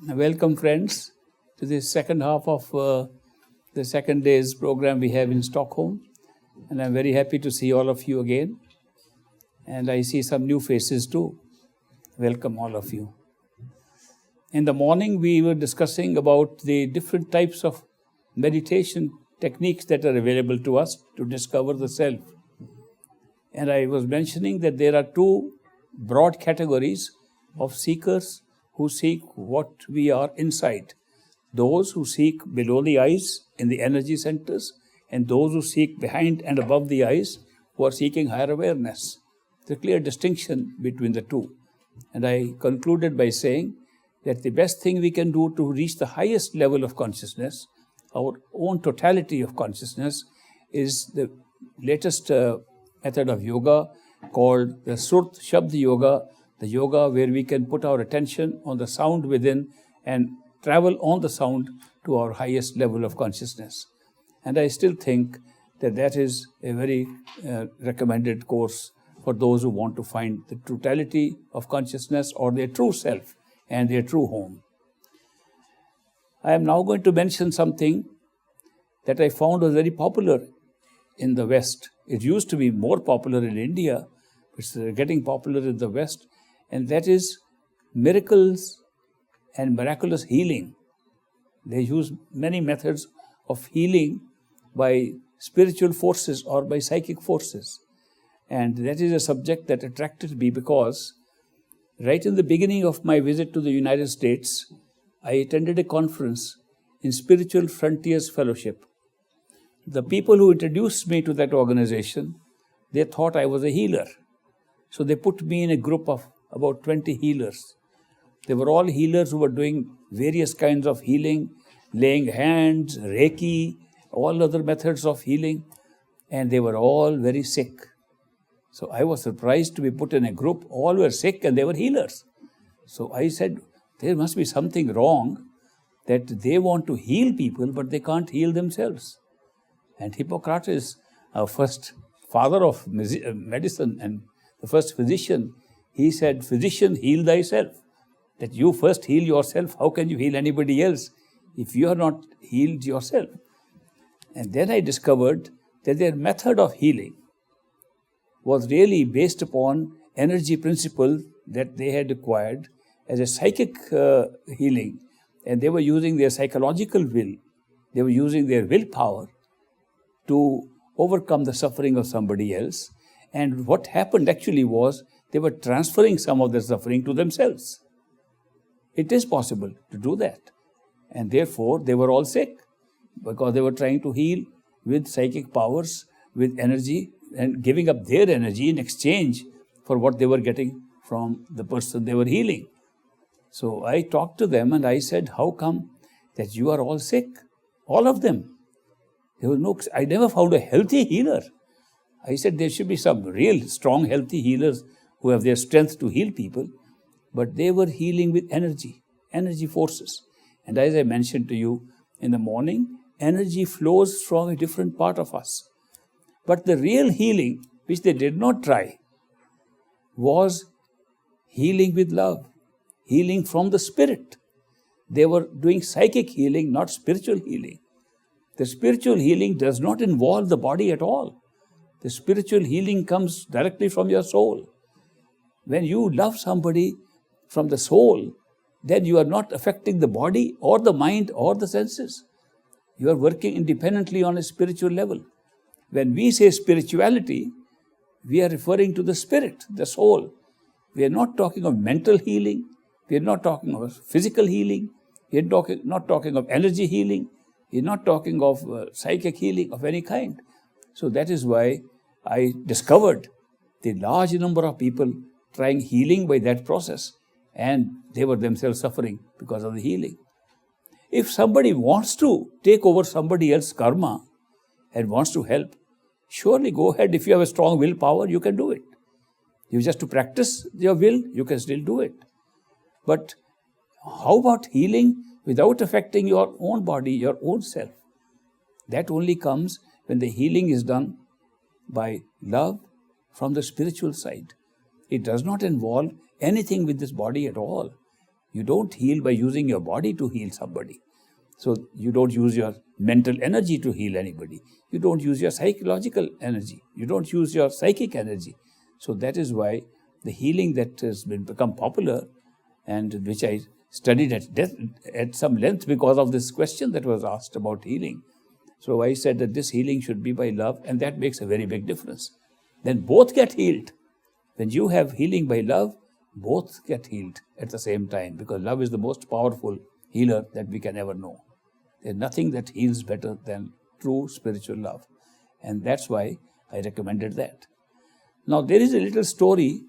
Welcome, friends, to the second half of the second day's program we have in Stockholm. And I'm very happy to see all of you again. And I see some new faces too. Welcome, all of you. In the morning, we were discussing about the different types of meditation techniques that are available to us to discover the self. And I was mentioning that there are two broad categories of seekers who seek what we are inside. Those who seek below the eyes in the energy centers, and those who seek behind and above the eyes, who are seeking higher awareness. There's a clear distinction between the two. And I concluded by saying that the best thing we can do to reach the highest level of consciousness, our own totality of consciousness, is the latest method of yoga called the Surt Shabd Yoga, the yoga where we can put our attention on the sound within and travel on the sound to our highest level of consciousness. And I still think that that is a very recommended course for those who want to find the totality of consciousness or their true self and their true home. I am now going to mention something that I found was very popular in the West. It used to be more popular in India, but it's getting popular in the West, and that is miracles and miraculous healing. They use many methods of healing by spiritual forces or by psychic forces. And that is a subject that attracted me because right in the beginning of my visit to the United States, I attended a conference in Spiritual Frontiers Fellowship. The people who introduced me to that organization, they thought I was a healer. So they put me in a group of about 20 healers. They were all healers who were doing various kinds of healing, laying hands, Reiki, all other methods of healing, and they were all very sick. So I was surprised to be put in a group. All were sick and they were healers. So I said, there must be something wrong that they want to heal people, but they can't heal themselves. And Hippocrates, our first father of medicine and the first physician, he said, physician, heal thyself. That you first heal yourself. How can you heal anybody else if you are not healed yourself? And then I discovered that their method of healing was really based upon energy principle that they had acquired as a psychic healing. And they were using their psychological will. They were using their willpower to overcome the suffering of somebody else. And what happened actually was they were transferring some of their suffering to themselves. It is possible to do that. And therefore, they were all sick because they were trying to heal with psychic powers, with energy, and giving up their energy in exchange for what they were getting from the person they were healing. So I talked to them and I said, how come that you are all sick? All of them. I never found a healthy healer. I said there should be some real strong, healthy healers who have their strength to heal people, but they were healing with energy forces. And as I mentioned to you in the morning, energy flows from a different part of us. But the real healing, which they did not try, was healing with love, healing from the spirit. They were doing psychic healing, not spiritual healing. The spiritual healing does not involve the body at all. The spiritual healing comes directly from your soul. When you love somebody from the soul, then you are not affecting the body or the mind or the senses. You are working independently on a spiritual level. When we say spirituality, we are referring to the spirit, the soul. We are not talking of mental healing. We are not talking of physical healing. We are not talking of energy healing. We are not talking of psychic healing of any kind. So that is why I discovered the large number of people trying healing by that process, and they were themselves suffering because of the healing. If somebody wants to take over somebody else's karma and wants to help, surely go ahead. If you have a strong willpower, you can do it. You just to practice your will, you can still do it. But how about healing without affecting your own body, your own self? That only comes when the healing is done by love from the spiritual side. It does not involve anything with this body at all. You don't heal by using your body to heal somebody. So you don't use your mental energy to heal anybody. You don't use your psychological energy. You don't use your psychic energy. So that is why the healing that has become popular, and which I studied at some length because of this question that was asked about healing. So I said that this healing should be by love, and that makes a very big difference. Then both get healed. When you have healing by love, both get healed at the same time, because love is the most powerful healer that we can ever know. There's nothing that heals better than true spiritual love. And that's why I recommended that. Now, there is a little story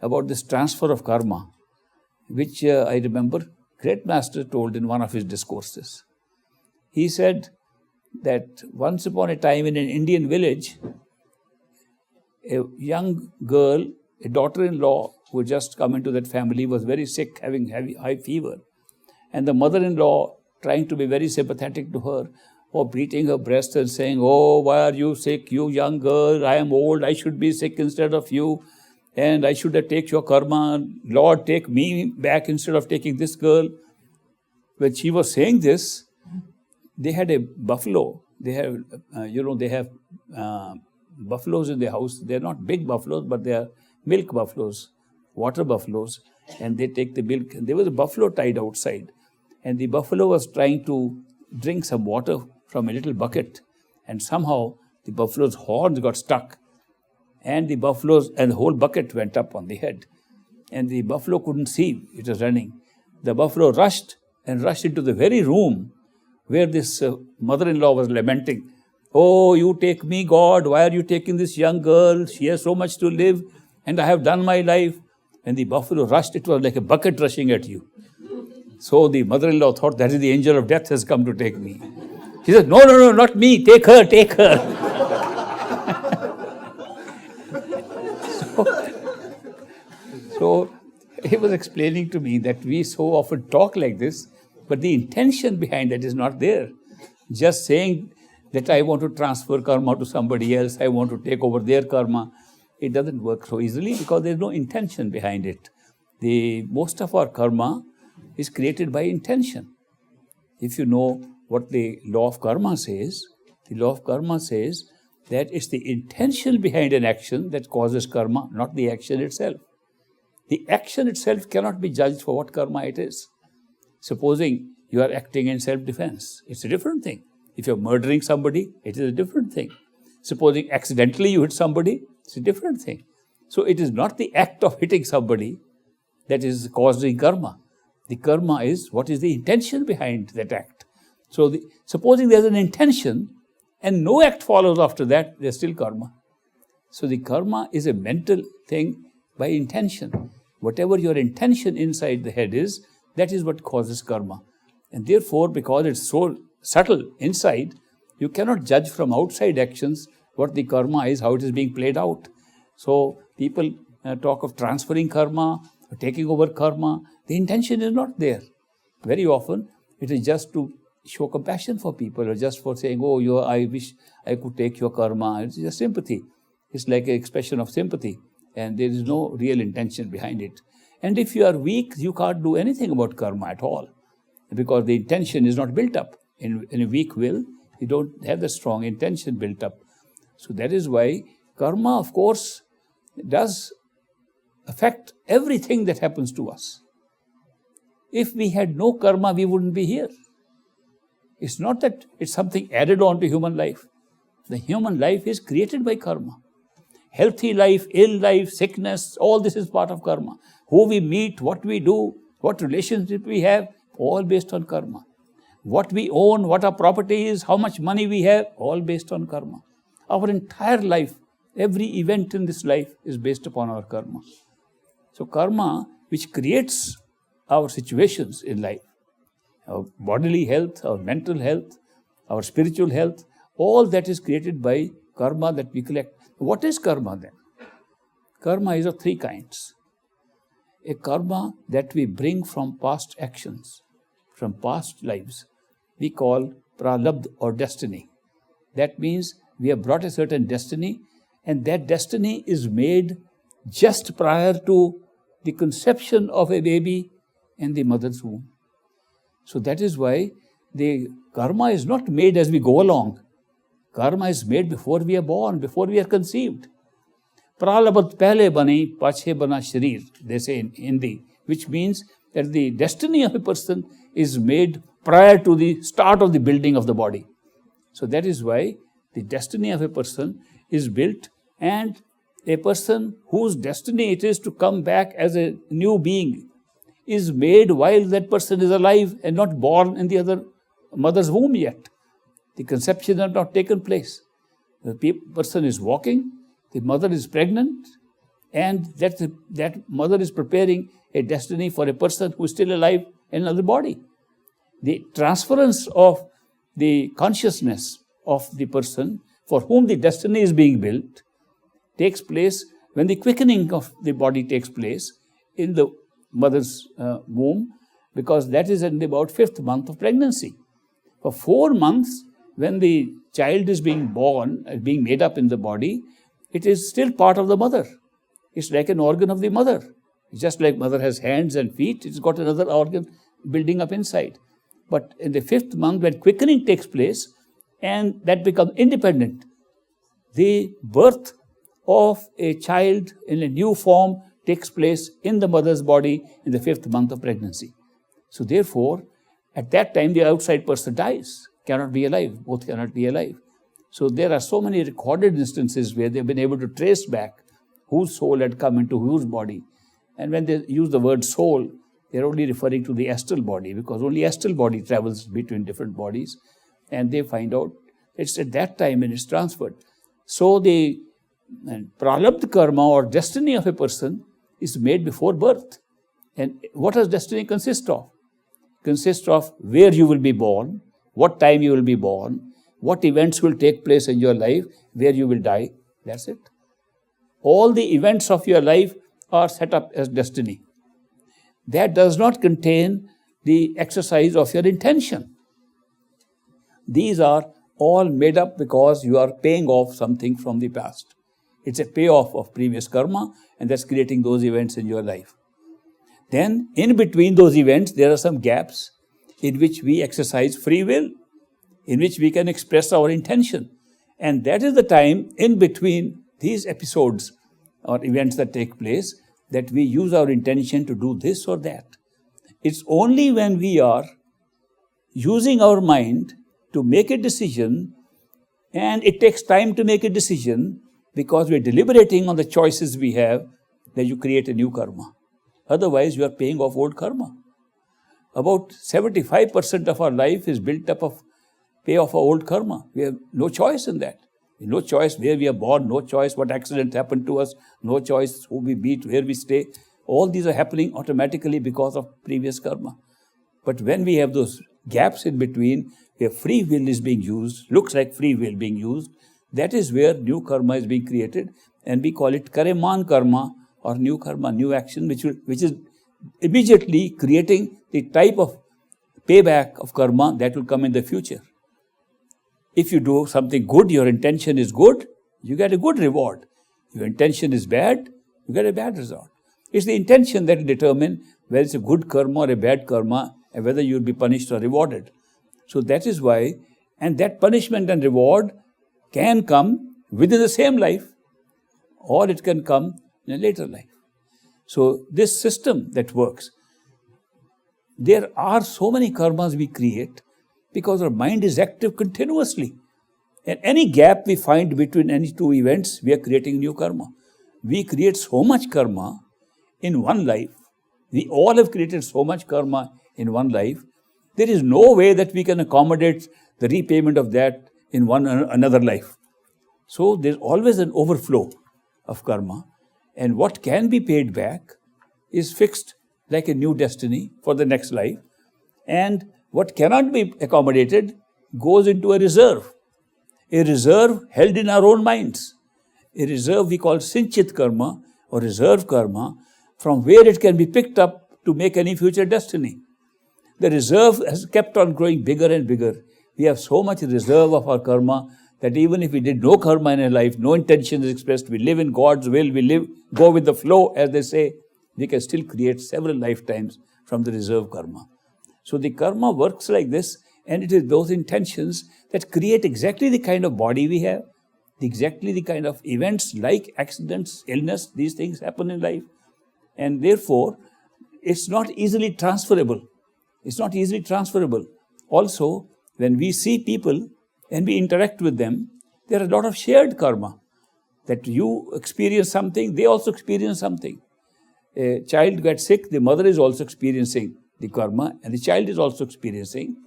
about this transfer of karma, which I remember Great Master told in one of his discourses. He said that once upon a time in an Indian village, a young girl, a daughter-in-law who had just come into that family, was very sick, having high fever. And the mother-in-law, trying to be very sympathetic to her, or beating her breast and saying, "Oh, why are you sick, you young girl? I am old, I should be sick instead of you. And I should have taken your karma. Lord, take me back instead of taking this girl." When she was saying this, they had a buffalo. They have, buffaloes in their house. They're not big buffaloes, but they are milk buffaloes, water buffaloes, and they take the milk. And there was a buffalo tied outside, and the buffalo was trying to drink some water from a little bucket, and somehow the buffalo's horns got stuck, and the whole bucket went up on the head, and the buffalo couldn't see it was running. The buffalo rushed into the very room where this mother-in-law was lamenting. "Oh, you take me, God, why are you taking this young girl? She has so much to live, and I have done my life." And the buffalo rushed, it was like a bucket rushing at you. So the mother-in-law thought, that is the angel of death has come to take me. She said, No, not me, take her. So he was explaining to me that we so often talk like this, but the intention behind that is not there. Just saying that I want to transfer karma to somebody else, I want to take over their karma, it doesn't work so easily because there's no intention behind it. Most of our karma is created by intention. If you know what the law of karma says, the law of karma says that it's the intention behind an action that causes karma, not the action itself. The action itself cannot be judged for what karma it is. Supposing you are acting in self-defense, it's a different thing. If you're murdering somebody, it is a different thing. Supposing accidentally you hit somebody, it's a different thing. So it is not the act of hitting somebody that is causing karma. The karma is what is the intention behind that act. So supposing there's an intention and no act follows after that, there's still karma. So the karma is a mental thing by intention. Whatever your intention inside the head is, that is what causes karma. And therefore, because it's so subtle inside, you cannot judge from outside actions what the karma is, how it is being played out. So people talk of transferring karma, or taking over karma. The intention is not there. Very often, it is just to show compassion for people, or just for saying, "Oh, I wish I could take your karma." It's just sympathy. It's like an expression of sympathy, and there is no real intention behind it. And if you are weak, you can't do anything about karma at all, because the intention is not built up. In a weak will, you don't have the strong intention built up. So that is why karma, of course, does affect everything that happens to us. If we had no karma, we wouldn't be here. It's not that it's something added on to human life. The human life is created by karma. Healthy life, ill life, sickness, all this is part of karma. Who we meet, what we do, what relationship we have, all based on karma. What we own, what our property is, how much money we have, all based on karma. Our entire life, every event in this life is based upon our karma. So karma, which creates our situations in life, our bodily health, our mental health, our spiritual health, all that is created by karma that we collect. What is karma then? Karma is of three kinds. A karma that we bring from past actions, from past lives, we call pralabdha or destiny. That means we have brought a certain destiny, and that destiny is made just prior to the conception of a baby in the mother's womb. So that is why the karma is not made as we go along. Karma is made before we are born, before we are conceived. Pralabat pehle bani, pache bana sharir, they say in Hindi, which means that the destiny of a person is made prior to the start of the building of the body. So that is why the destiny of a person is built, and a person whose destiny it is to come back as a new being is made while that person is alive and not born in the other mother's womb yet. The conception has not taken place. The person is walking, the mother is pregnant, and that mother is preparing a destiny for a person who is still alive in another body. The transference of the consciousness of the person for whom the destiny is being built takes place when the quickening of the body takes place in the mother's womb, because that is in about 5th month of pregnancy. For 4 months, when the child is being born, being made up in the body, it is still part of the mother. It's like an organ of the mother. Just like mother has hands and feet, it's got another organ building up inside. But in the 5th month, when quickening takes place, and that becomes independent, the birth of a child in a new form takes place in the mother's body in the 5th month of pregnancy. So therefore, at that time, the outside person dies, cannot be alive, both cannot be alive. So there are so many recorded instances where they've been able to trace back whose soul had come into whose body. And when they use the word soul, they're only referring to the astral body, because only astral body travels between different bodies, and they find out it's at that time when it's transferred. So the pralabdha karma or destiny of a person is made before birth. And what does destiny consist of? Consists of where you will be born, what time you will be born, what events will take place in your life, where you will die. That's it. All the events of your life are set up as destiny. That does not contain the exercise of your intention. These are all made up because you are paying off something from the past. It's a payoff of previous karma, and that's creating those events in your life. Then, in between those events, there are some gaps in which we exercise free will, in which we can express our intention. And that is the time in between these episodes or events that take place that we use our intention to do this or that. It's only when we are using our mind to make a decision, and it takes time to make a decision because we're deliberating on the choices we have, that you create a new karma. Otherwise, you are paying off old karma. About 75% of our life is built up of payoff of old karma. We have no choice in that. No choice where we are born, no choice what accident happened to us, no choice who we meet, where we stay. All these are happening automatically because of previous karma. But when we have those gaps in between, where free will is being used, looks like free will being used, that is where new karma is being created, and we call it kareman karma or new karma, new action, which is immediately creating the type of payback of karma that will come in the future. If you do something good, your intention is good, you get a good reward. Your intention is bad, you get a bad result. It's the intention that will determine whether it's a good karma or a bad karma, and whether you'll be punished or rewarded. So that is why, and that punishment and reward can come within the same life, or it can come in a later life. So this system that works, there are so many karmas we create because our mind is active continuously. And any gap we find between any two events, we are creating new karma. We create so much karma in one life. We all have created so much karma in one life. There is no way that we can accommodate the repayment of that in another life. So there's always an overflow of karma. And what can be paid back is fixed like a new destiny for the next life. And what cannot be accommodated goes into a reserve held in our own minds. A reserve we call sinchit karma or reserve karma, from where it can be picked up to make any future destiny. The reserve has kept on growing bigger and bigger. We have so much reserve of our karma that even if we did no karma in a life, no intention is expressed, we live in God's will, go with the flow, as they say, we can still create several lifetimes from the reserve karma. So the karma works like this, and it is those intentions that create exactly the kind of body we have, exactly the kind of events like accidents, illness, these things happen in life. And therefore, it's not easily transferable. It's not easily transferable. Also, when we see people and we interact with them, there are a lot of shared karma. That you experience something, they also experience something. A child gets sick, the mother is also experiencing the karma, and the child is also experiencing.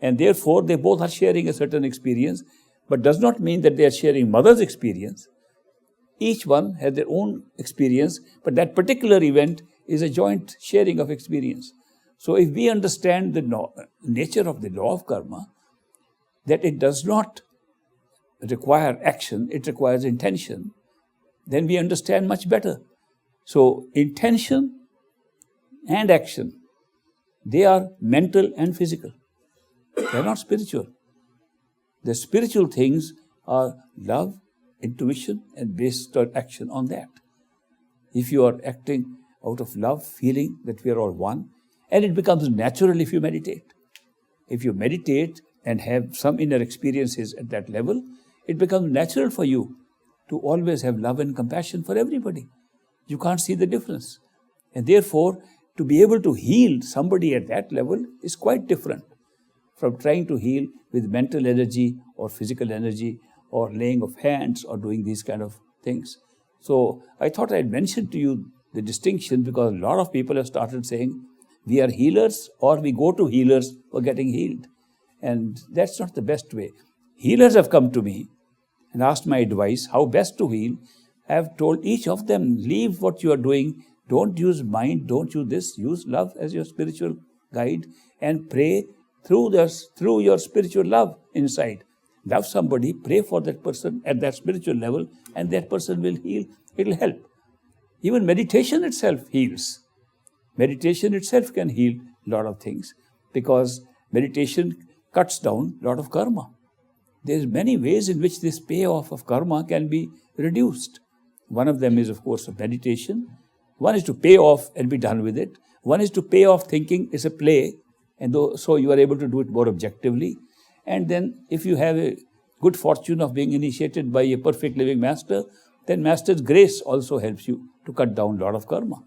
And therefore, they both are sharing a certain experience, but does not mean that they are sharing mother's experience. Each one has their own experience, but that particular event is a joint sharing of experience. So if we understand the nature of the law of karma, that it does not require action, it requires intention, then we understand much better. So intention and action, they are mental and physical. They are not spiritual. The spiritual things are love, intuition, and based on action on that. If you are acting out of love, feeling that we are all one, and it becomes natural if you meditate. If you meditate and have some inner experiences at that level, it becomes natural for you to always have love and compassion for everybody. You can't see the difference. And therefore, to be able to heal somebody at that level is quite different from trying to heal with mental energy or physical energy or laying of hands or doing these kind of things. So I thought I'd mention to you the distinction, because a lot of people have started saying we are healers or we go to healers for getting healed. And that's not the best way. Healers have come to me and asked my advice how best to heal. I have told each of them, leave what you are doing, don't use mind, don't use this, use love as your spiritual guide, and pray through your spiritual love inside. Love somebody, pray for that person at that spiritual level, and that person will heal. It will help. Even meditation itself heals. Meditation itself can heal a lot of things, because meditation cuts down a lot of karma. There are many ways in which this payoff of karma can be reduced. One of them is, of course, meditation. One is to pay off and be done with it. One is to pay off thinking it's a play, and so you are able to do it more objectively. And then if you have a good fortune of being initiated by a perfect living master, then master's grace also helps you to cut down a lot of karma.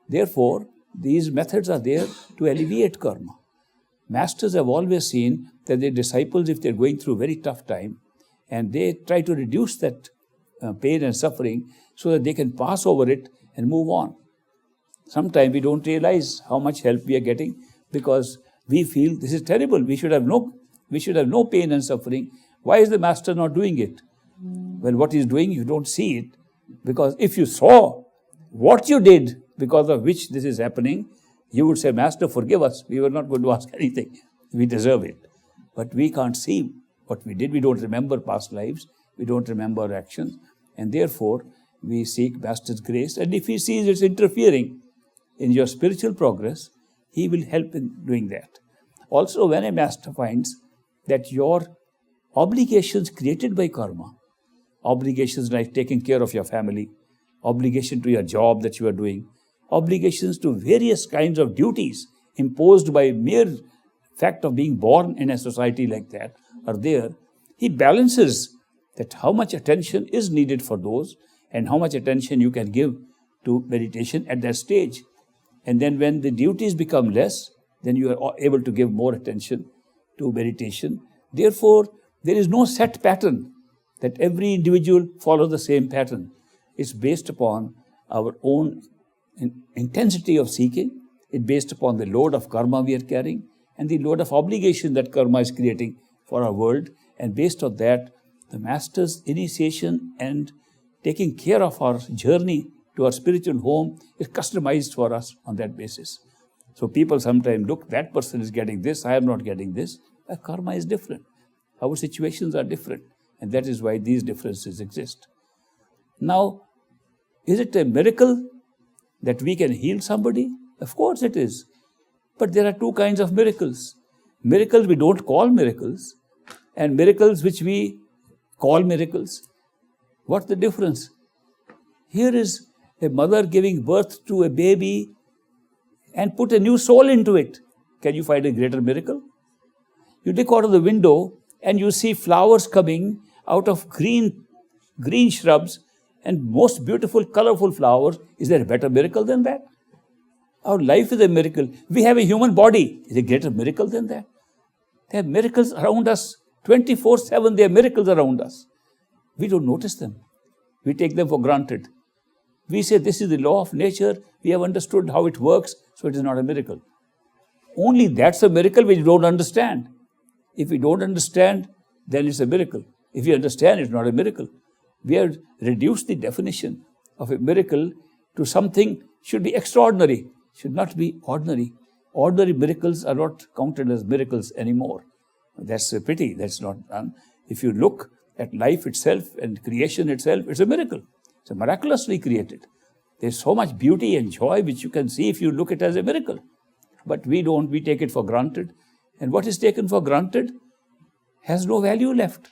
Therefore, these methods are there to alleviate karma. Masters have always seen that their disciples, if they're going through a very tough time, and they try to reduce that pain and suffering so that they can pass over it and move on. Sometimes we don't realize how much help we are getting, because we feel this is terrible. We should have no pain and suffering. Why is the master not doing it? Well, what he's doing, you don't see it, because if you saw what you did because of which this is happening, you would say, Master, forgive us. We were not going to ask anything. We deserve it. But we can't see what we did. We don't remember past lives. We don't remember our actions. And therefore, we seek Master's grace. And if he sees it's interfering in your spiritual progress, he will help in doing that. Also, when a master finds that your obligations created by karma, obligations like taking care of your family, obligation to your job that you are doing, obligations to various kinds of duties imposed by mere fact of being born in a society like that are there, he balances that how much attention is needed for those and how much attention you can give to meditation at that stage. And then when the duties become less, then you are able to give more attention to meditation. Therefore, there is no set pattern that every individual follows the same pattern. It's based upon our own intensity of seeking. It's based upon the load of karma we are carrying and the load of obligation that karma is creating for our world. And based on that, the Master's initiation and taking care of our journey to our spiritual home is customized for us on that basis. So people sometimes look, that person is getting this, I am not getting this. Karma is different. Our situations are different. And that is why these differences exist. Now, is it a miracle that we can heal somebody? Of course it is. But there are two kinds of miracles. Miracles we don't call miracles, and miracles which we call miracles. What's the difference? Here is a mother giving birth to a baby, and put a new soul into it. Can you find a greater miracle? You look out of the window and you see flowers coming out of green shrubs and most beautiful, colorful flowers. Is there a better miracle than that? Our life is a miracle. We have a human body. Is there a greater miracle than that? There are miracles around us. 24/7, there are miracles around us. We don't notice them. We take them for granted. We say this is the law of nature. We have understood how it works, so it is not a miracle. Only that's a miracle which we don't understand. If we don't understand, then it's a miracle. If we understand, it's not a miracle. We have reduced the definition of a miracle to something should be extraordinary, should not be ordinary. Ordinary miracles are not counted as miracles anymore. That's a pity. That's not done. If you look at life itself and creation itself, it's a miracle. It's miraculously created. There's so much beauty and joy which you can see if you look at it as a miracle. But we don't. We take it for granted. And what is taken for granted has no value left.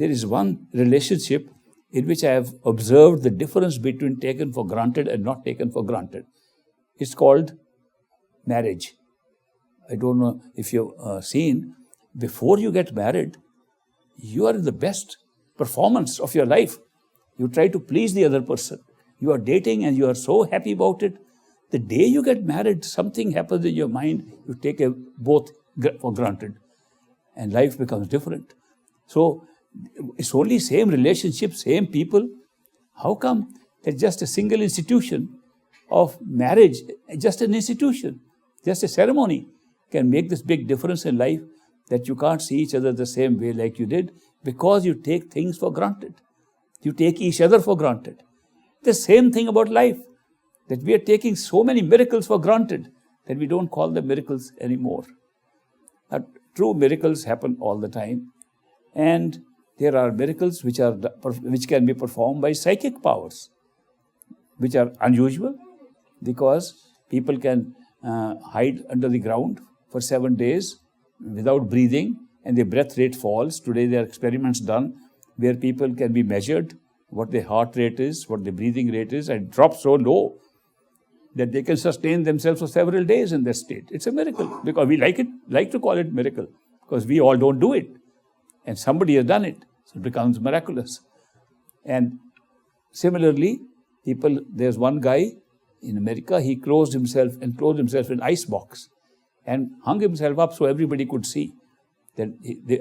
There is one relationship in which I have observed the difference between taken for granted and not taken for granted. It's called marriage. I don't know if you've seen, before you get married, you are in the best performance of your life. You try to please the other person. You are dating and you are so happy about it. The day you get married, something happens in your mind, you take both for granted. And life becomes different. So, it's only same relationship, same people. How come that just a single institution of marriage, just an institution, just a ceremony, can make this big difference in life, that you can't see each other the same way like you did, because you take things for granted. You take each other for granted. The same thing about life, that we are taking so many miracles for granted that we don't call them miracles anymore. Now, true miracles happen all the time, and there are miracles which can be performed by psychic powers, which are unusual, because people can hide under the ground for 7 days without breathing, and their breath rate falls. Today there are experiments done where people can be measured what their heart rate is, what their breathing rate is, and drop so low that they can sustain themselves for several days in that state. It's a miracle, because we like to call it miracle, because we all don't do it. And somebody has done it, so it becomes miraculous. And similarly, there's one guy in America, he enclosed himself in an ice box and hung himself up so everybody could see that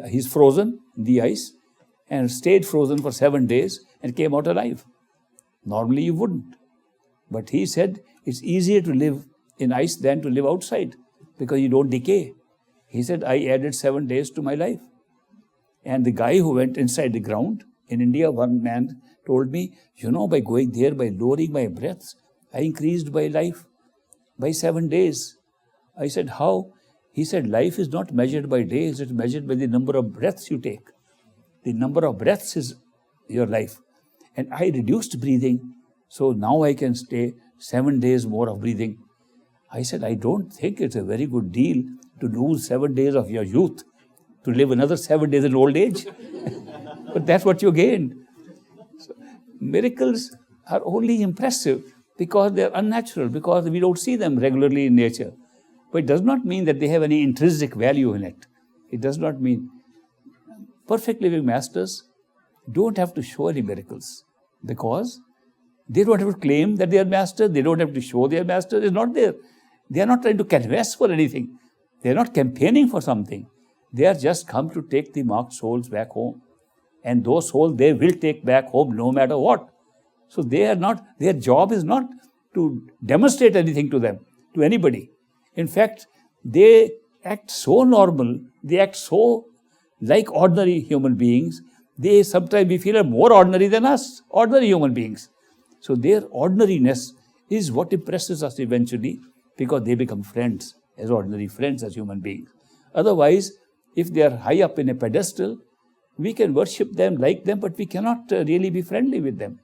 he's frozen in the ice and stayed frozen for 7 days and came out alive. Normally you wouldn't. But he said it's easier to live in ice than to live outside, because you don't decay. He said, I added 7 days to my life. And the guy who went inside the ground in India, one man told me, by going there, by lowering my breaths, I increased my life by 7 days. I said, how? He said, life is not measured by days, it's measured by the number of breaths you take. The number of breaths is your life. And I reduced breathing, so now I can stay 7 days more of breathing. I said, I don't think it's a very good deal to lose 7 days of your youth to live another 7 days in old age. But that's what you gained. So, miracles are only impressive because they're unnatural, because we don't see them regularly in nature. But it does not mean that they have any intrinsic value in it. It does not mean. Perfect living masters don't have to show any miracles, because they don't have to claim that they are masters. They don't have to show they are masters. It's not there. They are not trying to canvass for anything. They are not campaigning for something. They are just come to take the marked souls back home. And those souls they will take back home no matter what. So their job is not to demonstrate anything to them, to anybody. In fact, they act so normal, they act so like ordinary human beings. Sometimes we feel are more ordinary than us, ordinary human beings. So their ordinariness is what impresses us eventually, because they become friends, as ordinary friends, as human beings. Otherwise, if they are high up in a pedestal, we can worship them, like them, but we cannot really be friendly with them.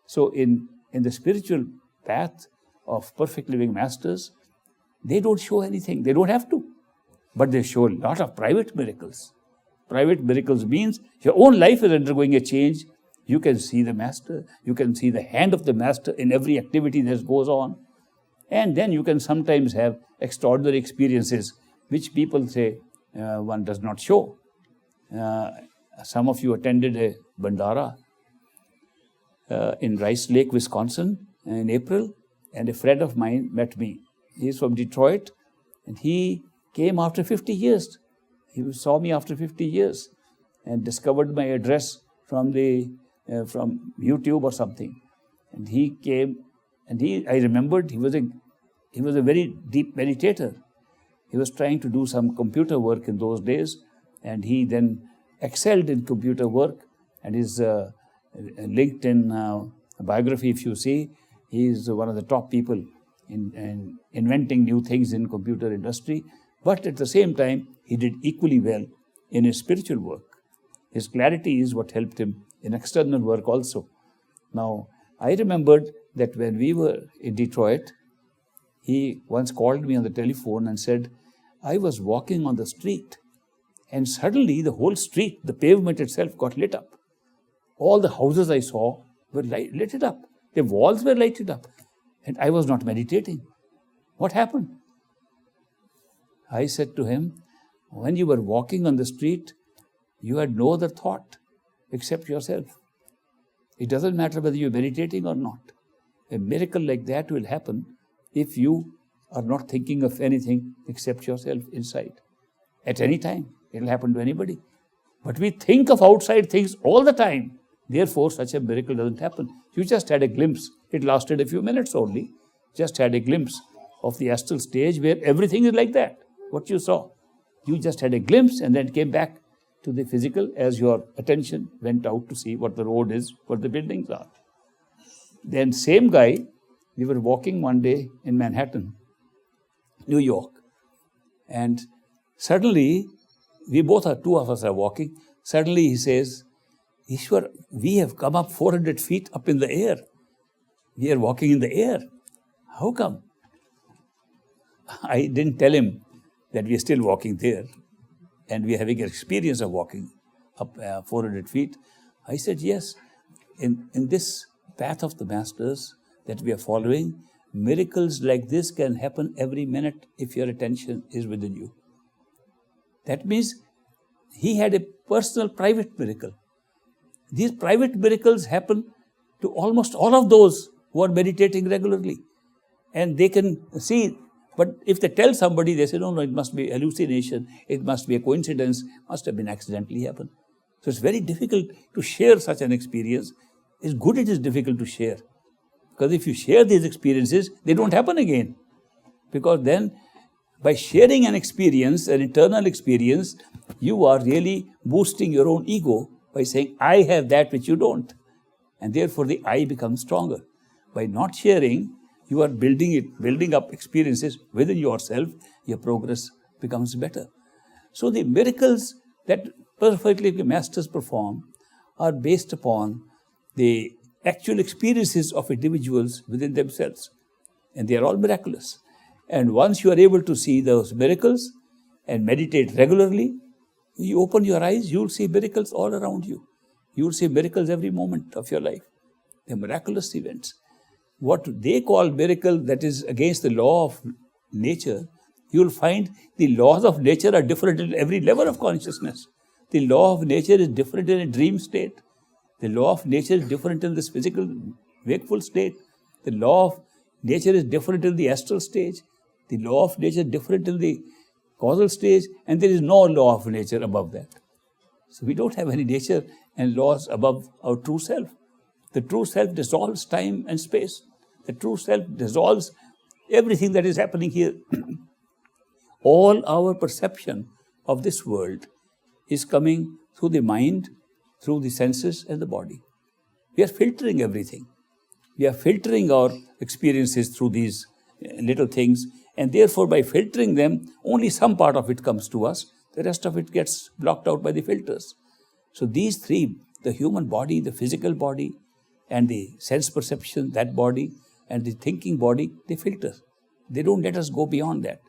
So in the spiritual path of perfect living masters, they don't show anything. They don't have to. But they show a lot of private miracles. Private miracles means your own life is undergoing a change. You can see the master. You can see the hand of the master in every activity that goes on. And then you can sometimes have extraordinary experiences which people say one does not show. Some of you attended a Bandara in Rice Lake, Wisconsin in April, and a friend of mine met me. He's from Detroit, and he came after 50 years. He saw me after 50 years and discovered my address from YouTube or something. And he came, and I remembered he was a very deep meditator. He was trying to do some computer work in those days, and he then excelled in computer work. And his LinkedIn biography, if you see, he is one of the top people in inventing new things in computer industry. But at the same time, he did equally well in his spiritual work. His clarity is what helped him in external work also. Now, I remembered that when we were in Detroit, he once called me on the telephone and said, I was walking on the street, and suddenly the whole street, the pavement itself, got lit up. All the houses I saw were lit up. The walls were lighted up. And I was not meditating. What happened? I said to him, when you were walking on the street, you had no other thought except yourself. It doesn't matter whether you're meditating or not. A miracle like that will happen if you are not thinking of anything except yourself inside. At any time, it will happen to anybody. But we think of outside things all the time. Therefore, such a miracle doesn't happen. You just had a glimpse. It lasted a few minutes only. Just had a glimpse of the astral stage where everything is like that. What you saw. You just had a glimpse and then came back to the physical as your attention went out to see what the road is, what the buildings are. Then same guy, we were walking one day in Manhattan, New York. And suddenly, two of us are walking. Suddenly he says, Ishwar, we have come up 400 feet up in the air. We are walking in the air. How come? I didn't tell him that we are still walking there and we are having an experience of walking up 400 feet. I said, yes, in this path of the masters that we are following, miracles like this can happen every minute if your attention is within you. That means he had a personal private miracle. These private miracles happen to almost all of those who are meditating regularly. And they can see, but if they tell somebody, they say, no, it must be hallucination, it must be a coincidence, must have been accidentally happened. So it's very difficult to share such an experience. It's good it is difficult to share. Because if you share these experiences, they don't happen again. Because then, by sharing an experience, an internal experience, you are really boosting your own ego by saying, I have that which you don't. And therefore the I becomes stronger. By not sharing, you are building up experiences within yourself, your progress becomes better. So the miracles that perfectly masters perform are based upon the actual experiences of individuals within themselves. And they are all miraculous. And once you are able to see those miracles and meditate regularly, you open your eyes, you will see miracles all around you. You will see miracles every moment of your life. They are miraculous events. What they call miracle, that is against the law of nature, you will find the laws of nature are different in every level of consciousness. The law of nature is different in a dream state. The law of nature is different in this physical, wakeful state. The law of nature is different in the astral stage. The law of nature is different in the causal stage, and there is no law of nature above that. So we don't have any nature and laws above our true self. The true self dissolves time and space. The true self dissolves everything that is happening here. All our perception of this world is coming through the mind, through the senses and the body. We are filtering everything. We are filtering our experiences through these little things, and therefore by filtering them, only some part of it comes to us. The rest of it gets blocked out by the filters. So these three, the human body, the physical body, and the sense perception, that body, and the thinking body, they filter. They don't let us go beyond that.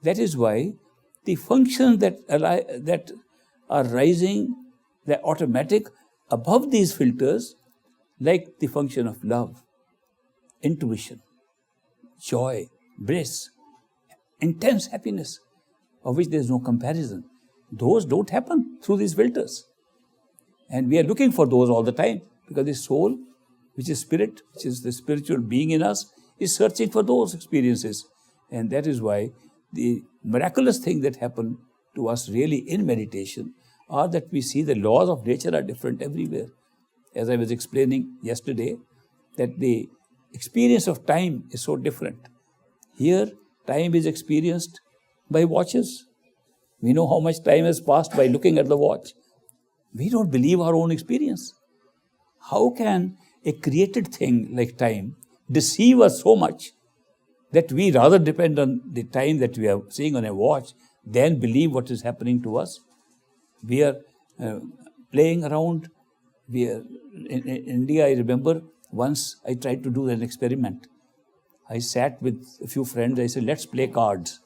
That is why the functions that are rising, they're automatic above these filters, like the function of love, intuition, joy, bliss, intense happiness, of which there is no comparison. Those don't happen through these filters. And we are looking for those all the time, because the soul, which is spirit, which is the spiritual being in us, is searching for those experiences. And that is why the miraculous thing that happen to us really in meditation are that we see the laws of nature are different everywhere. As I was explaining yesterday, that the experience of time is so different. Here, time is experienced by watches. We know how much time has passed by looking at the watch. We don't believe our own experience. How can a created thing like time deceive us so much that we rather depend on the time that we are seeing on a watch than believe what is happening to us? We are playing around. We are in India. I remember once I tried to do an experiment. I sat with a few friends. I said, let's play cards.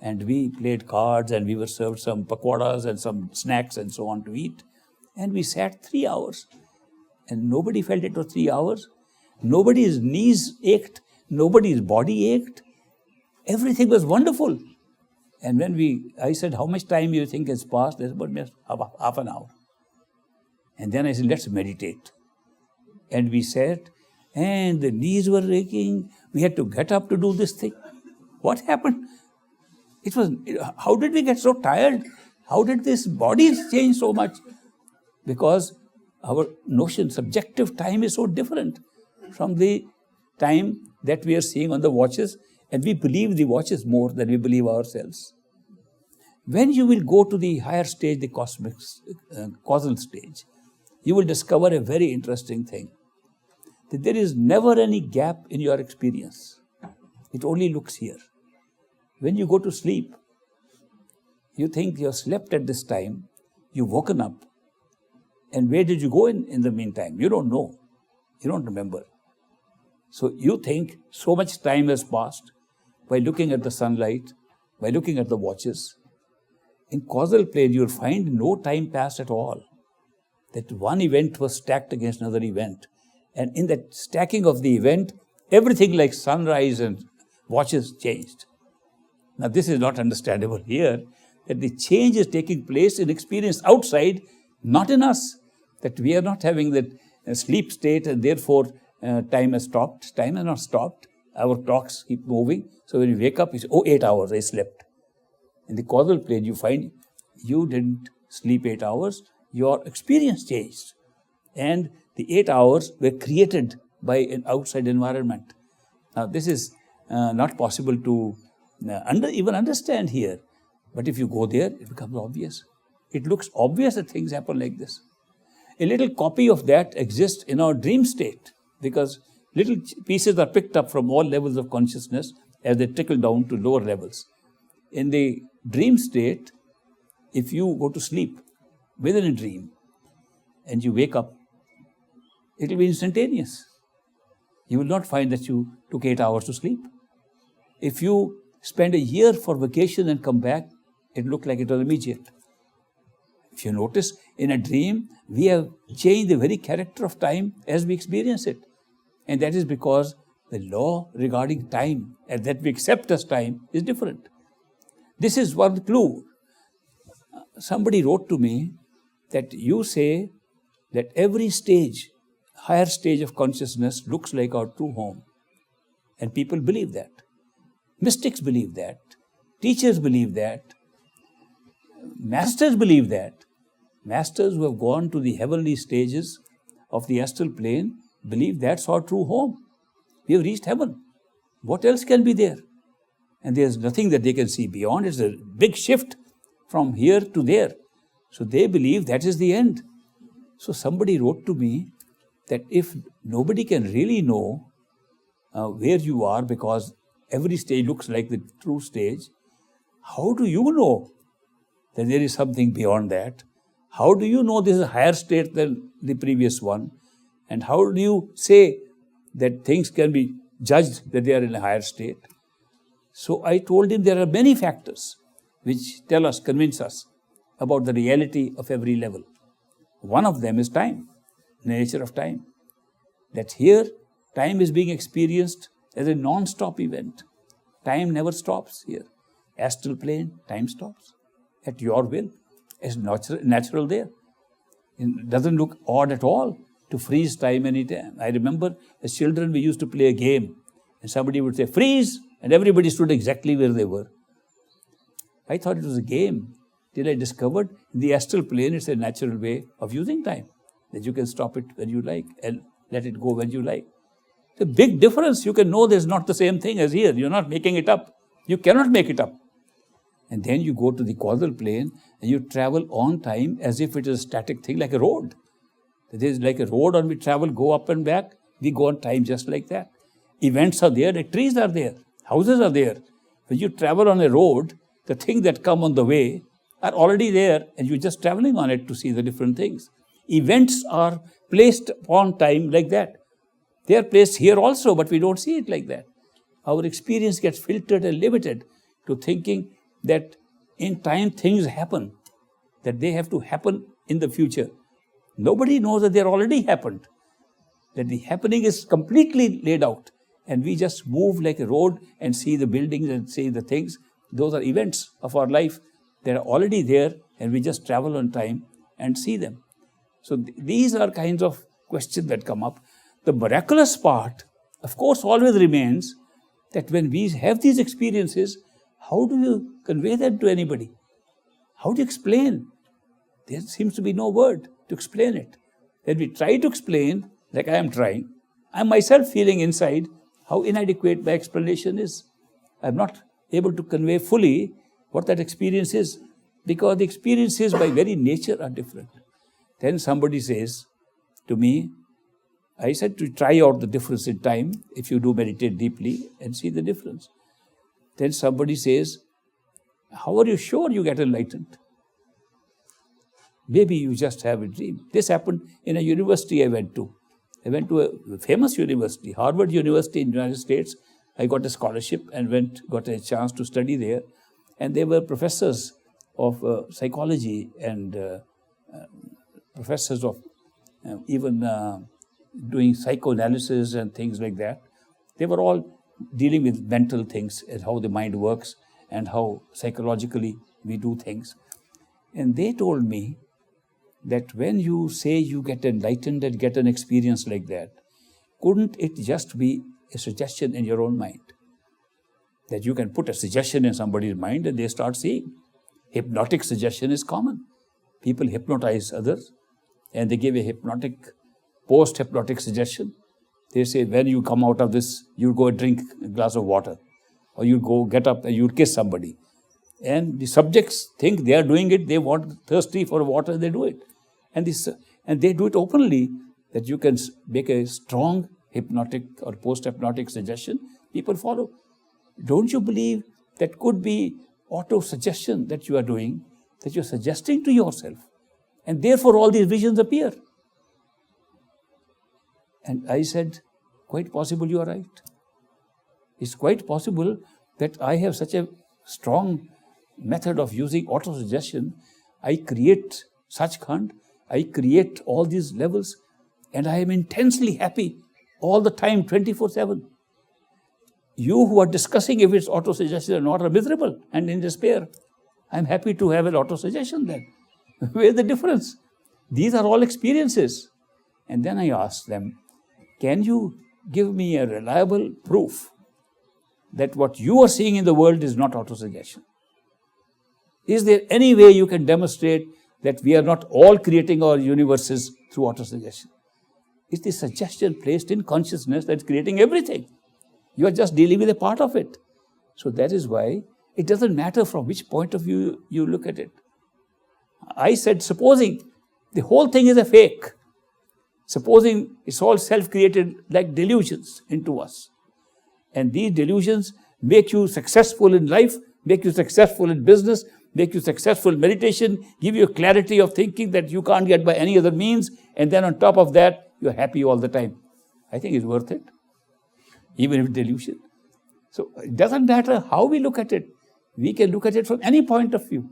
And we played cards, and we were served some pakwadas and some snacks and so on to eat. And we sat 3 hours. And nobody felt it was 3 hours. Nobody's knees ached. Nobody's body ached. Everything was wonderful. And when I said, how much time you think has passed? They said, about half an hour. And then I said, let's meditate. And we sat, and the knees were aching. We had to get up to do this thing. What happened? How did we get so tired? How did this body change so much? Because our notion, subjective time is so different from the time that we are seeing on the watches, and we believe the watches more than we believe ourselves. When you will go to the higher stage, the cosmic causal stage, you will discover a very interesting thing, that there is never any gap in your experience. It only looks here. When you go to sleep, you think you have slept at this time, you've woken up, and where did you go in the meantime? You don't know. You don't remember. So you think so much time has passed by looking at the sunlight, by looking at the watches. In causal plane, you'll find no time passed at all. That one event was stacked against another event. And in that stacking of the event, everything like sunrise and watches changed. Now, this is not understandable here, that the change is taking place in experience outside, not in us. That we are not having that sleep state, and therefore time has stopped. Time has not stopped. Our clocks keep moving. So when you wake up, you say, 8 hours, I slept. In the causal plane, you find you didn't sleep 8 hours. Your experience changed. And the 8 hours were created by an outside environment. Now, this is not possible to even understand here. But if you go there, it becomes obvious. It looks obvious that things happen like this. A little copy of that exists in our dream state, because little pieces are picked up from all levels of consciousness as they trickle down to lower levels. In the dream state, if you go to sleep within a dream and you wake up, it will be instantaneous. You will not find that you took 8 hours to sleep. If you spend a year for vacation and come back, it looked like it was immediate. If you notice, in a dream, we have changed the very character of time as we experience it. And that is because the law regarding time, and that we accept as time, is different. This is one clue. Somebody wrote to me that you say that every stage, higher stage of consciousness, looks like our true home. And people believe that. Mystics believe that. Teachers believe that. Masters believe that. Masters who have gone to the heavenly stages of the astral plane believe that's our true home. We have reached heaven. What else can be there? And there's nothing that they can see beyond. It's a big shift from here to there. So they believe that is the end. So somebody wrote to me that if nobody can really know where you are, because every stage looks like the true stage, how do you know that there is something beyond that? How do you know this is a higher state than the previous one? And how do you say that things can be judged that they are in a higher state? So I told him there are many factors which convince us about the reality of every level. One of them is time, the nature of time. That here, time is being experienced as a non-stop event. Time never stops here. Astral plane, time stops at your will. It's natural there. It doesn't look odd at all to freeze time anytime. I remember as children we used to play a game and somebody would say, freeze, and everybody stood exactly where they were. I thought it was a game. Till I discovered in the astral plane it's a natural way of using time, that you can stop it when you like and let it go when you like. It's a big difference. You can know there's not the same thing as here. You're not making it up. You cannot make it up. And then you go to the causal plane and you travel on time as if it is a static thing, like a road. There's like a road on which travel, go up and back. We go on time just like that. Events are there, the trees are there, houses are there. When you travel on a road, the things that come on the way are already there and you're just traveling on it to see the different things. Events are placed upon time like that. They are placed here also, but we don't see it like that. Our experience gets filtered and limited to thinking that in time things happen, that they have to happen in the future. Nobody knows that they already happened, that the happening is completely laid out, and we just move like a road and see the buildings and see the things. Those are events of our life that are already there, and we just travel on time and see them. So these are kinds of questions that come up. The miraculous part, of course, always remains that when we have these experiences, how do you convey them to anybody? How do you explain? There seems to be no word to explain it. When we try to explain, like I am trying, I am myself feeling inside how inadequate my explanation is. I am not able to convey fully what that experience is, because the experiences by very nature are different. Then somebody says to me, I said to try out the difference in time if you do meditate deeply and see the difference. Then somebody says, how are you sure you get enlightened? Maybe you just have a dream. This happened in a university I went to. I went to a famous university, Harvard University in the United States. I got a scholarship and got a chance to study there. And they were professors of psychology and professors of even doing psychoanalysis and things like that. They were all dealing with mental things and how the mind works and how psychologically we do things. And they told me that when you say you get enlightened and get an experience like that, couldn't it just be a suggestion in your own mind? That you can put a suggestion in somebody's mind and they start seeing. Hypnotic suggestion is common. People hypnotize others and they give a hypnotic, post-hypnotic suggestion. They say, when you come out of this, you go drink a glass of water, or you go get up and you kiss somebody. And the subjects think they are doing it, they want thirsty for water, they do it. And they do it openly, that you can make a strong hypnotic or post-hypnotic suggestion, people follow. Don't you believe that could be auto-suggestion that you are doing, that you are suggesting to yourself, and therefore all these visions appear? And I said, quite possible you are right. It's quite possible that I have such a strong method of using auto-suggestion. I create Sachkhand, I create all these levels, and I am intensely happy all the time, 24/7. You who are discussing if it's auto-suggestion or not are miserable and in despair. I'm happy to have an auto-suggestion then. Where's the difference? These are all experiences. And then I asked them, can you give me a reliable proof that what you are seeing in the world is not auto-suggestion? Is there any way you can demonstrate that we are not all creating our universes through auto-suggestion? It's the suggestion placed in consciousness that's creating everything. You are just dealing with a part of it. So that is why it doesn't matter from which point of view you look at it. I said, supposing the whole thing is a fake, supposing it's all self-created like delusions into us, and these delusions make you successful in life, make you successful in business, make you successful in meditation, give you a clarity of thinking that you can't get by any other means, and then on top of that, you're happy all the time. I think it's worth it, even if it's delusion. So it doesn't matter how we look at it. We can look at it from any point of view.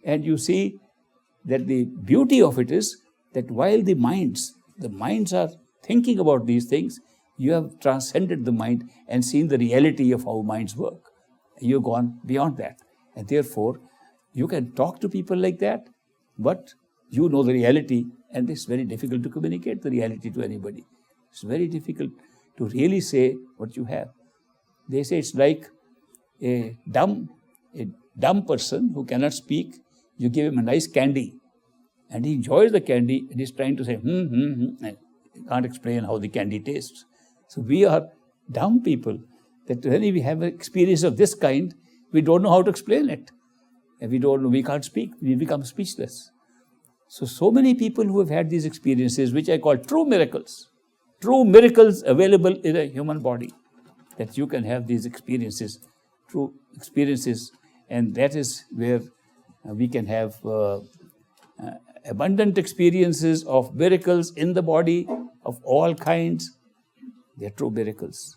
And you see that the beauty of it is that while the minds are thinking about these things, you have transcended the mind and seen the reality of how minds work. You've gone beyond that. And therefore, you can talk to people like that, but you know the reality, and it's very difficult to communicate the reality to anybody. It's very difficult to really say what you have. They say it's like a dumb person who cannot speak. You give him a nice candy, and he enjoys the candy, and he's trying to say, and he can't explain how the candy tastes. So we are dumb people, that when we have an experience of this kind, we don't know how to explain it. And we can't speak, we become speechless. So many people who have had these experiences, which I call true miracles available in a human body, that you can have these experiences, true experiences, and that is where we can have abundant experiences of miracles in the body of all kinds. They are true miracles.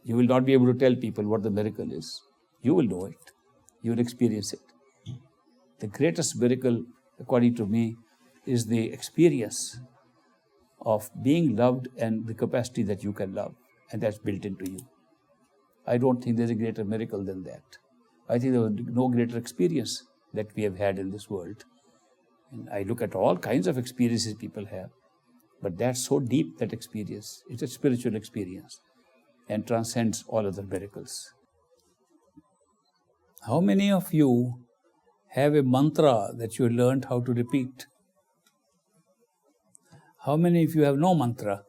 You will not be able to tell people what the miracle is. You will know it. You will experience it. The greatest miracle, according to me, is the experience of being loved and the capacity that you can love, and that's built into you. I don't think there's a greater miracle than that. I think there was no greater experience that we have had in this world. And I look at all kinds of experiences people have, but that's so deep, that experience. It's a spiritual experience and transcends all other miracles. How many of you have a mantra that you learned how to repeat? How many of you have no mantra?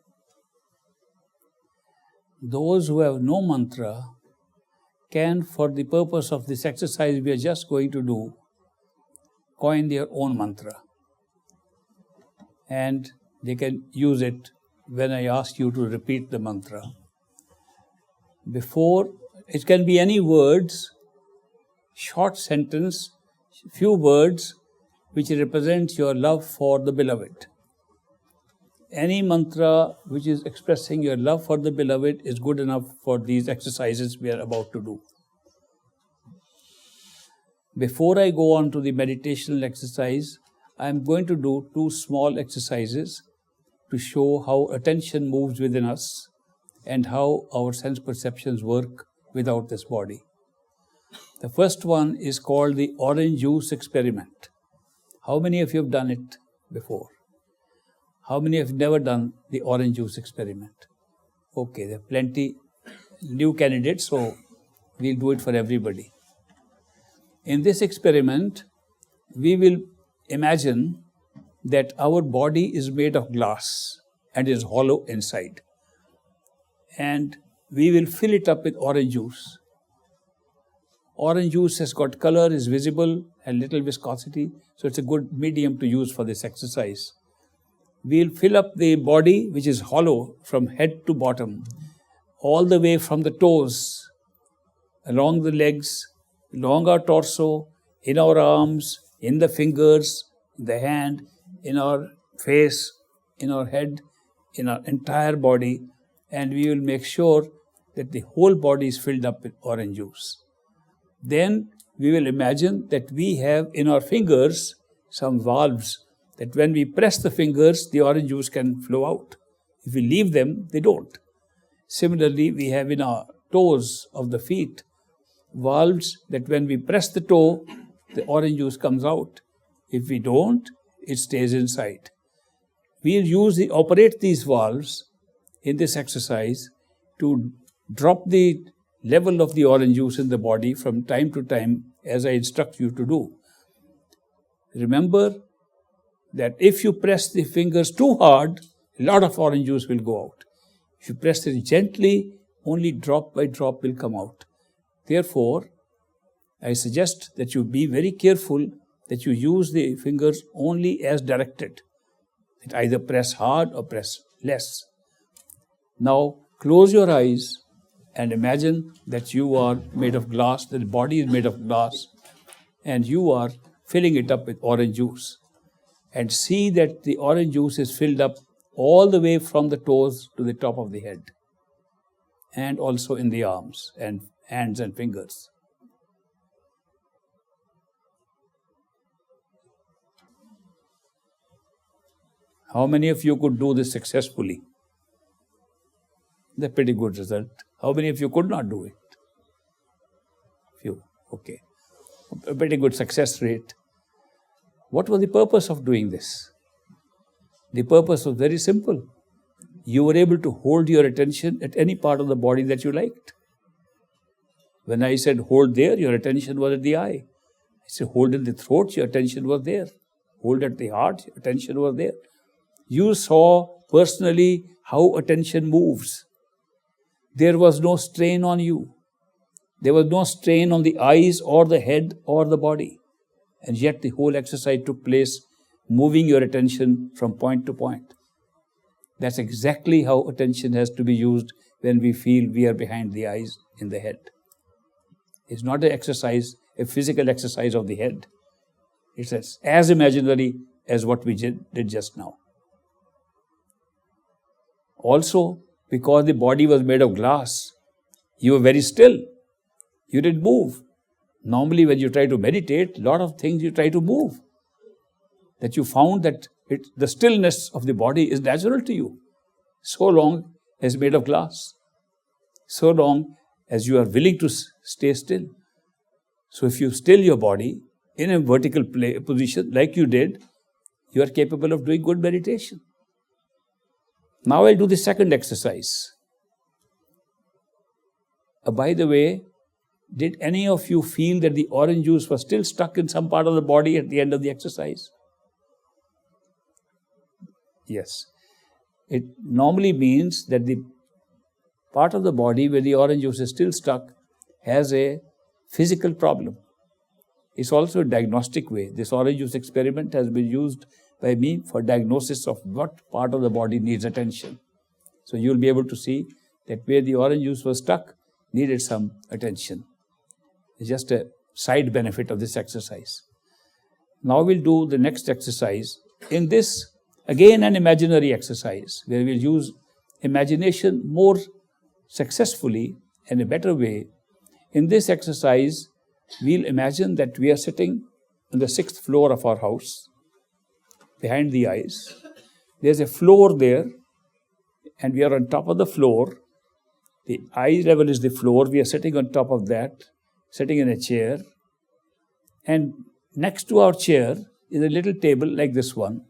Those who have no mantra can, for the purpose of this exercise we are just going to do, coin their own mantra. And they can use it when I ask you to repeat the mantra. Before, it can be any words, short sentence, few words which represent your love for the beloved. Any mantra which is expressing your love for the beloved is good enough for these exercises we are about to do. Before I go on to the meditational exercise, I am going to do two small exercises to show how attention moves within us and how our sense perceptions work without this body. The first one is called the orange juice experiment. How many of you have done it before? How many have never done the orange juice experiment? Okay, there are plenty new candidates, so we'll do it for everybody. In this experiment, we will imagine that our body is made of glass and is hollow inside. And we will fill it up with orange juice. Orange juice has got color, is visible, and little viscosity, so it's a good medium to use for this exercise. We'll fill up the body, which is hollow from head to bottom, all the way from the toes, along the legs, along our torso, in our arms, in the fingers, in the hand, in our face, in our head, in our entire body, and we will make sure that the whole body is filled up with orange juice. Then we will imagine that we have in our fingers some valves, that when we press the fingers, the orange juice can flow out. If we leave them, they don't. Similarly, we have in our toes of the feet valves that when we press the toe, the orange juice comes out. If we don't, it stays inside. We'll operate these valves in this exercise to drop the level of the orange juice in the body from time to time, as I instruct you to do. Remember that if you press the fingers too hard, a lot of orange juice will go out. If you press it gently, only drop by drop will come out. Therefore, I suggest that you be very careful that you use the fingers only as directed. That either press hard or press less. Now, close your eyes and imagine that you are made of glass, that the body is made of glass, and you are filling it up with orange juice. And see that the orange juice is filled up all the way from the toes to the top of the head, and also in the arms and hands and fingers. How many of you could do this successfully? That's a pretty good result. How many of you could not do it? Few. Okay. A pretty good success rate. What was the purpose of doing this? The purpose was very simple. You were able to hold your attention at any part of the body that you liked. When I said hold there, your attention was at the eye. I said hold in the throat, your attention was there. Hold at the heart, your attention was there. You saw personally how attention moves. There was no strain on you. There was no strain on the eyes or the head or the body. And yet the whole exercise took place, moving your attention from point to point. That's exactly how attention has to be used when we feel we are behind the eyes in the head. It's not an exercise, a physical exercise of the head. It's as imaginary as what we did just now. Also, because the body was made of glass, you were very still. You didn't move. Normally, when you try to meditate, a lot of things you try to move. That you found that the stillness of the body is natural to you. So long as made of glass. So long as you are willing to stay still. So if you still your body in a vertical position like you did, you are capable of doing good meditation. Now I'll do the second exercise. By the way, did any of you feel that the orange juice was still stuck in some part of the body at the end of the exercise? Yes. It normally means that the part of the body where the orange juice is still stuck has a physical problem. It's also a diagnostic way. This orange juice experiment has been used by me for diagnosis of what part of the body needs attention. So you'll be able to see that where the orange juice was stuck needed some attention. It's just a side benefit of this exercise. Now we'll do the next exercise. In this, again an imaginary exercise where we'll use imagination more successfully in a better way. In this exercise, we'll imagine that we are sitting on the 6th floor of our house, behind the eyes. There's a floor there, and we are on top of the floor. The eye level is the floor. We are sitting on top of that, sitting in a chair. And next to our chair is a little table like this one.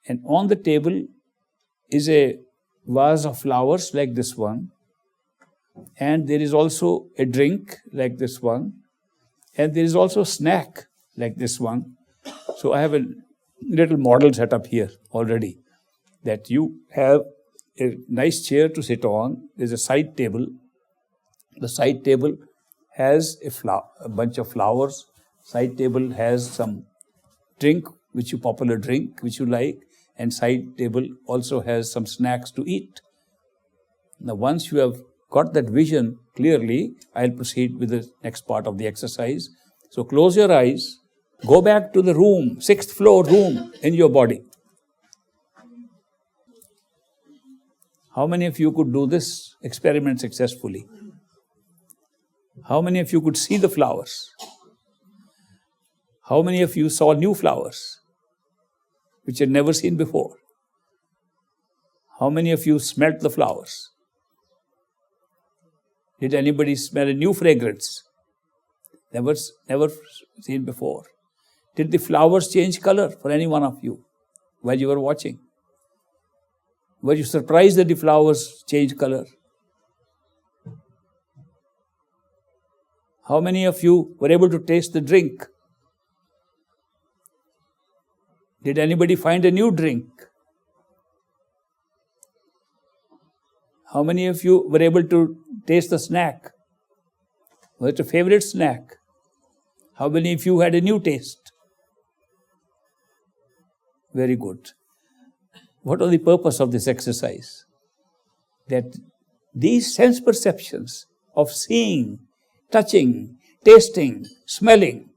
And on the table is a vase of flowers like this one. And there is also a drink like this one. And there is also a snack like this one. So I have a little model set up here already, that you have a nice chair to sit on. There's a side table. The side table has a bunch of flowers. Side table has some drink, popular drink, which you like. And side table also has some snacks to eat. Now, once you have got that vision clearly, I'll proceed with the next part of the exercise. So close your eyes. Go back to the room, 6th floor room in your body. How many of you could do this experiment successfully? How many of you could see the flowers? How many of you saw new flowers, which you had never seen before? How many of you smelt the flowers? Did anybody smell a new fragrance? Never seen before. Did the flowers change color for any one of you while you were watching? Were you surprised that the flowers changed color? How many of you were able to taste the drink? Did anybody find a new drink? How many of you were able to taste the snack? Was it a favorite snack? How many of you had a new taste? Very good. What was the purpose of this exercise? That these sense perceptions of seeing, touching, tasting, smelling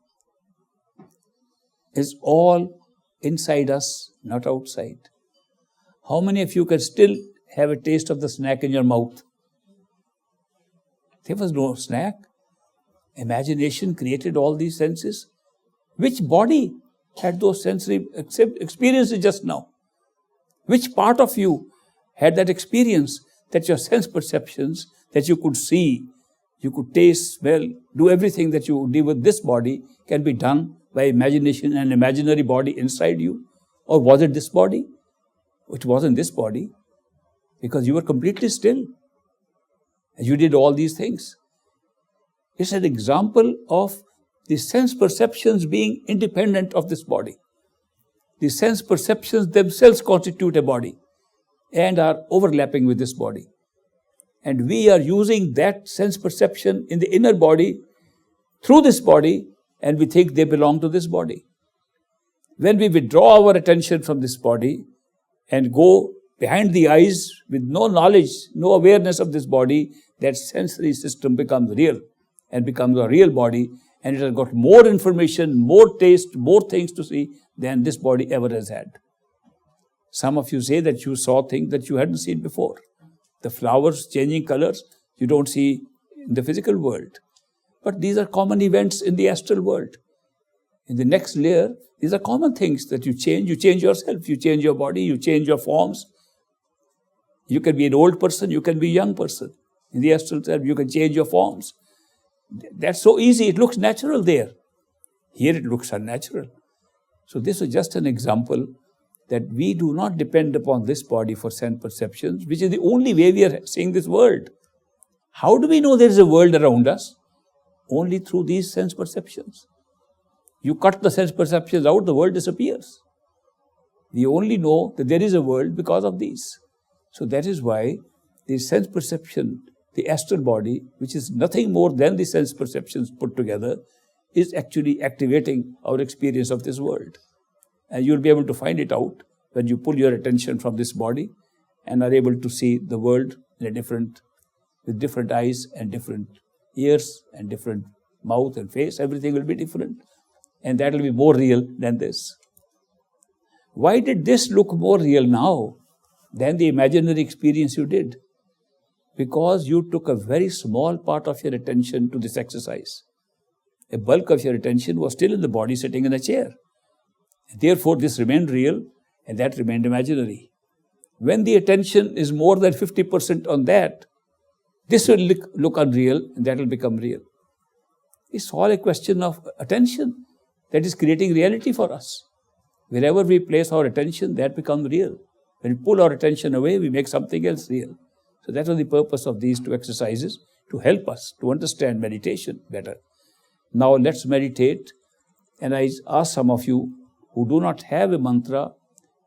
is all inside us, not outside. How many of you can still have a taste of the snack in your mouth? There was no snack. Imagination created all these senses. Which body had those sensory experiences just now? Which part of you had that experience that your sense perceptions, that you could see, you could taste, smell, do everything that you do with this body can be done by imagination and imaginary body inside you. Or was it this body? It wasn't this body, because you were completely still. And you did all these things. It's an example of the sense perceptions being independent of this body. The sense perceptions themselves constitute a body and are overlapping with this body. And we are using that sense perception in the inner body through this body, and we think they belong to this body. When we withdraw our attention from this body and go behind the eyes with no knowledge, no awareness of this body, that sensory system becomes real and becomes a real body, and it has got more information, more taste, more things to see than this body ever has had. Some of you say that you saw things that you hadn't seen before. The flowers changing colors, you don't see in the physical world. But these are common events in the astral world. In the next layer, these are common things that you change. You change yourself, you change your body, you change your forms. You can be an old person, you can be a young person. In the astral self, you can change your forms. That's so easy, it looks natural there. Here it looks unnatural. So this is just an example that we do not depend upon this body for sense perceptions, which is the only way we are seeing this world. How do we know there is a world around us? Only through these sense perceptions. You cut the sense perceptions out, the world disappears. We only know that there is a world because of these. So that is why the sense perception, the astral body, which is nothing more than the sense perceptions put together, is actually activating our experience of this world. And you'll be able to find it out when you pull your attention from this body and are able to see the world in with different eyes and different ears and different mouth and face. Everything will be different. And that will be more real than this. Why did this look more real now than the imaginary experience you did? Because you took a very small part of your attention to this exercise. A bulk of your attention was still in the body sitting in a chair. Therefore, this remained real and that remained imaginary. When the attention is more than 50% on that, this will look unreal and that will become real. It's all a question of attention that is creating reality for us. Wherever we place our attention, that becomes real. When we pull our attention away, we make something else real. So that was the purpose of these two exercises, to help us to understand meditation better. Now let's meditate. And I ask some of you who do not have a mantra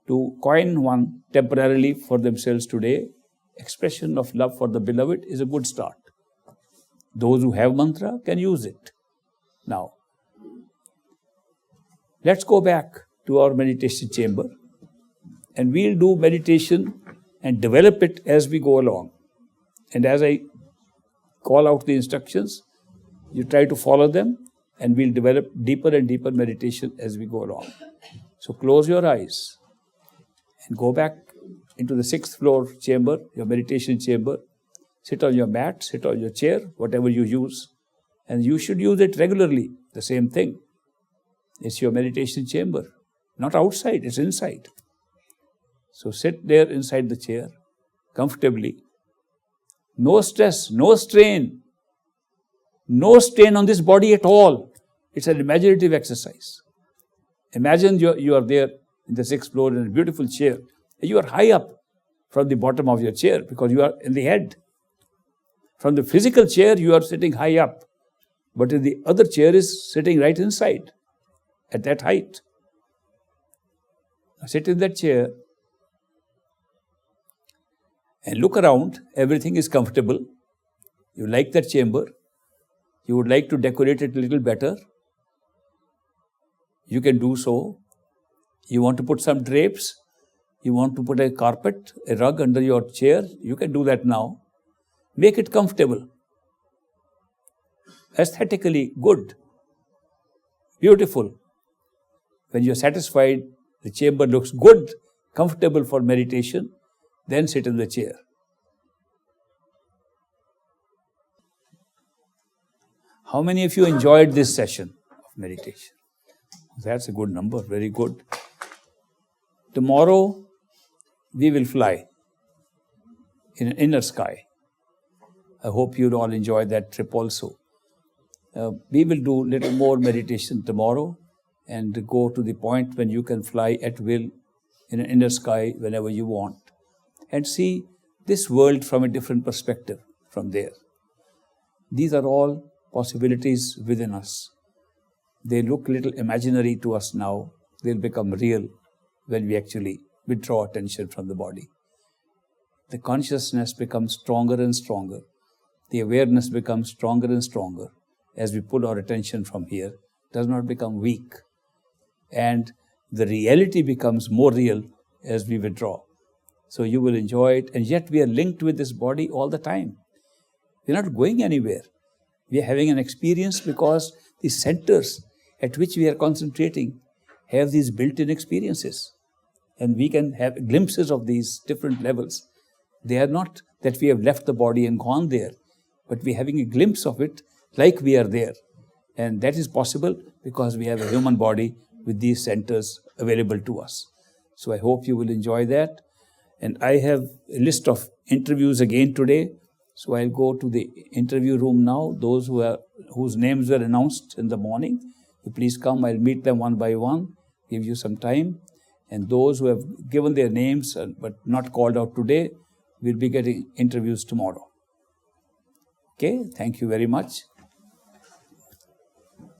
to coin one temporarily for themselves today. Expression of love for the beloved is a good start. Those who have mantra can use it. Now, let's go back to our meditation chamber, and we'll do meditation and develop it as we go along. And as I call out the instructions, you try to follow them, and we'll develop deeper and deeper meditation as we go along. So close your eyes and go back into the 6th floor chamber, your meditation chamber. Sit on your mat, sit on your chair, whatever you use. And you should use it regularly, the same thing. It's your meditation chamber. Not outside, it's inside. So sit there inside the chair, comfortably. No stress, no strain. No strain on this body at all. It's an imaginative exercise. Imagine you are there in the 6th floor in a beautiful chair. You are high up from the bottom of your chair because you are in the head. From the physical chair, you are sitting high up. But the other chair is sitting right inside, at that height. Now sit in that chair and look around. Everything is comfortable. You like that chamber. You would like to decorate it a little better. You can do so. You want to put some drapes. You want to put a carpet, a rug under your chair. You can do that now. Make it comfortable. Aesthetically good. Beautiful. When you are satisfied, the chamber looks good, comfortable for meditation, then sit in the chair. How many of you enjoyed this session of meditation? That's a good number, very good. Tomorrow, we will fly in an inner sky. I hope you'll all enjoy that trip also. We will do little more meditation tomorrow and go to the point when you can fly at will in an inner sky whenever you want and see this world from a different perspective from there. These are all possibilities within us. They look little imaginary to us now. They'll become real when we actually withdraw attention from the body. The consciousness becomes stronger and stronger. The awareness becomes stronger and stronger as we pull our attention from here. It does not become weak. And the reality becomes more real as we withdraw. So you will enjoy it. And yet we are linked with this body all the time. We're not going anywhere. We are having an experience because the centers at which we are concentrating have these built-in experiences. And we can have glimpses of these different levels. They are not that we have left the body and gone there, but we're having a glimpse of it like we are there. And that is possible because we have a human body with these centers available to us. So I hope you will enjoy that. And I have a list of interviews again today. So I'll go to the interview room now. Those whose names were announced in the morning, you please come. I'll meet them one by one, give you some time. And those who have given their names but not called out today, will be getting interviews tomorrow. Okay, thank you very much.